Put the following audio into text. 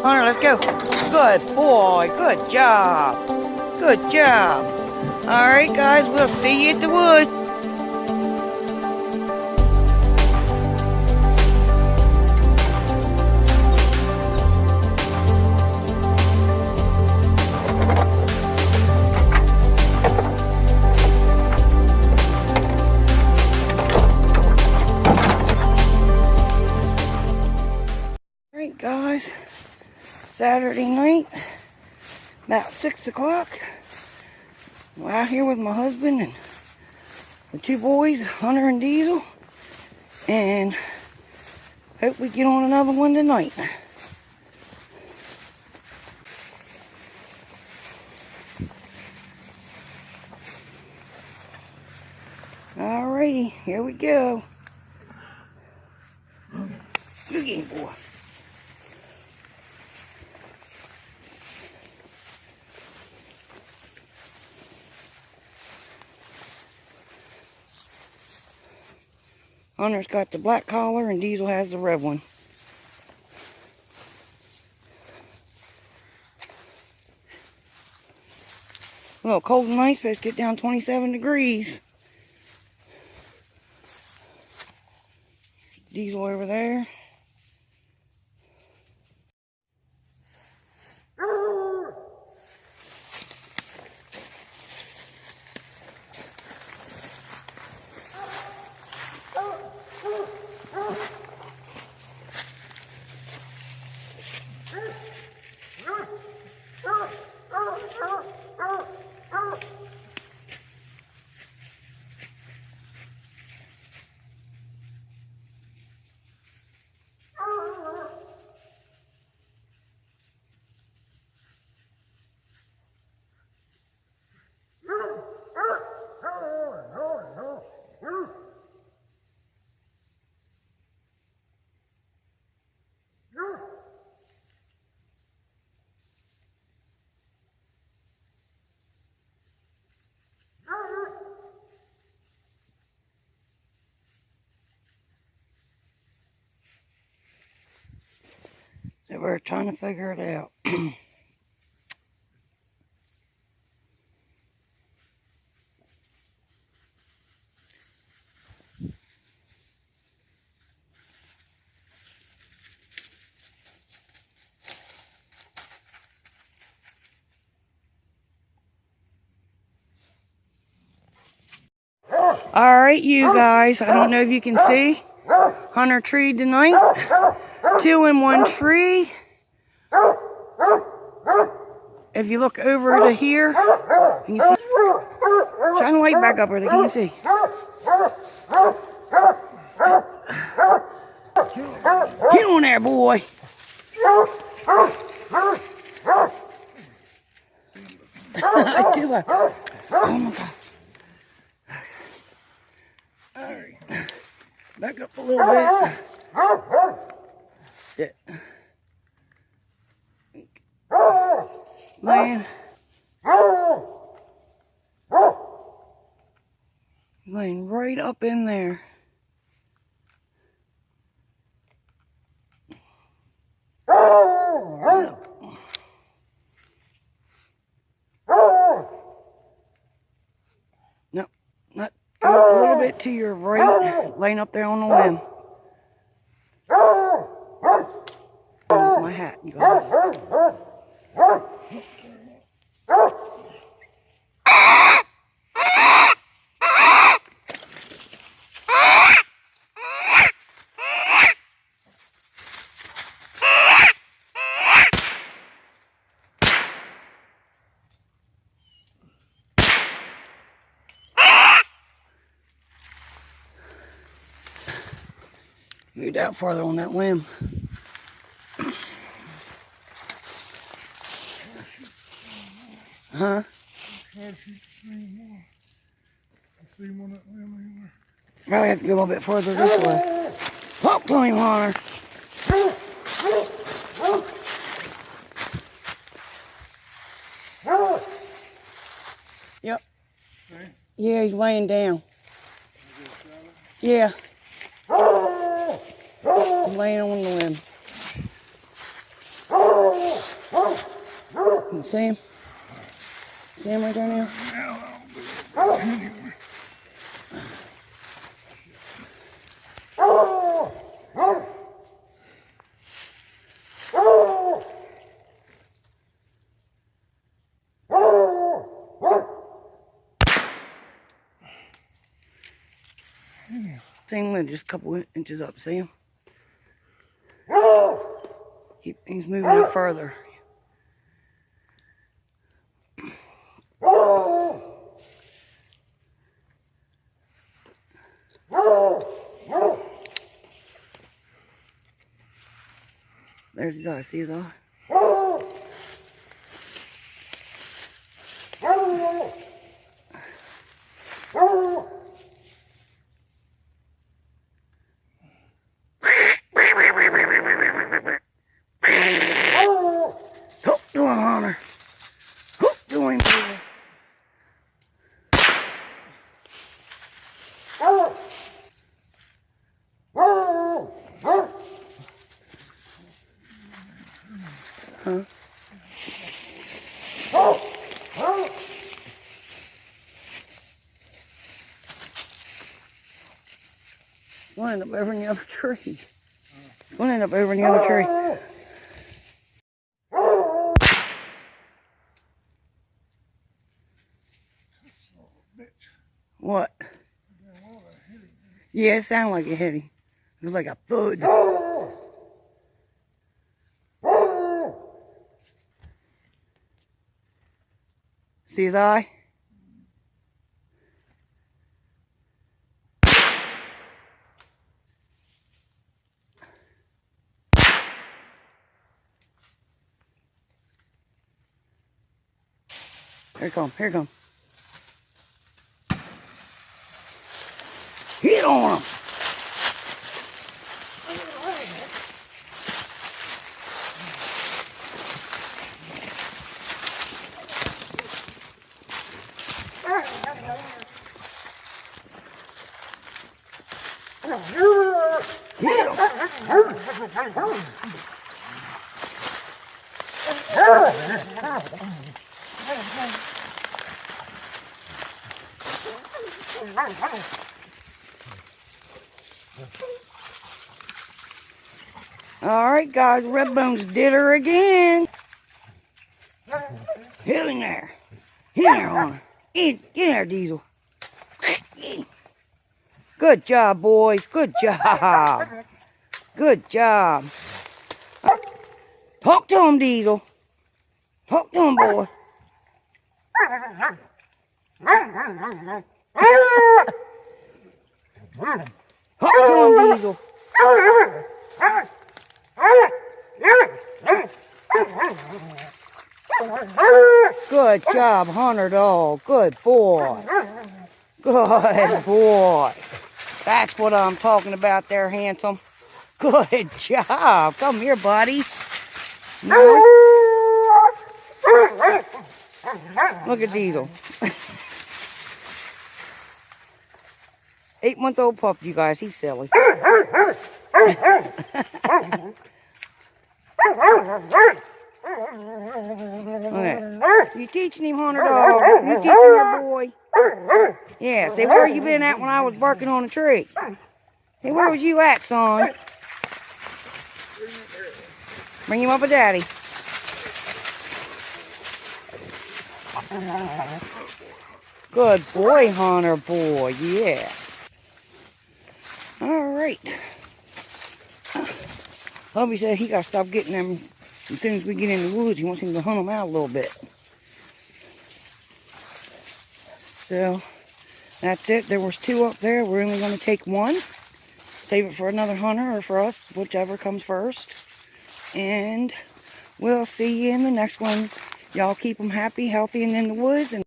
Hunter, let's go. Good boy. Good job. Good job. All right, guys. We'll see you at the woods. All right, guys. Saturday night, about 6 o'clock. I'm out here with my husband and the two boys, Hunter and Diesel, and hope we get on another one tonight. Alrighty, here we go. Good game, boy. Hunter's got the black collar and Diesel has the red one. A little cold tonight, supposed to get down 27 degrees. Diesel over there. So we're trying to figure it out. All right, you guys, I don't know if you can see. Hunter treed tonight. 2 in 1 tree. If you look over to here, can you see? Shine the light back up where they can see. Get on there, boy. I do that. Oh my God. Alright. Back up a little bit. Yeah. Laying right up in there. No, not go a little bit to your right, laying up there on the limb. My hat, you guys. Moved out farther on that limb. Huh? Probably have to go a little bit further this way. Up to him, Hunter. Yep. Yeah, he's laying down. Yeah. He's laying on the limb. Can you see him? See him right there now? Same way, just a couple inches up. See him? He's moving up further. There's his eye. See his eye? Hook to him, Hunter. Hook to him, baby. Huh? It's going to end up over in the other tree. It's going to end up over in the other tree. What? Yeah, it sounded like it hit him. It was like a thud. See his eye? Here it comes, here it comes. Hit on him! Hit him! Alright guys, Redbones did her again. Hit in there. Hit in there, Hunter. Get in there, Diesel. Good job, boys. Good job. Good job. Talk to him, Diesel. Talk to him, boy. Talk to him, Diesel. Good job, Hunter dog. Good boy. Good boy. That's what I'm talking about there, handsome. Good job. Come here, buddy. Look at Diesel. 8-month-old pup, you guys. He's silly. Okay. You teaching him, Hunter dog. You teaching your boy. Yeah, say, where you been at when I was barking on a tree? Hey, where was you at, son? Bring him up with Daddy. Good boy, Hunter boy. Yeah. Alright. Hubby said he got to stop getting them as soon as we get in the woods. He wants him to hunt them out a little bit. So, that's it. There was 2 up there. We're only going to take 1. Save it for another hunter or for us, whichever comes first. And we'll see you in the next one. Y'all keep them happy, healthy, and in the woods. And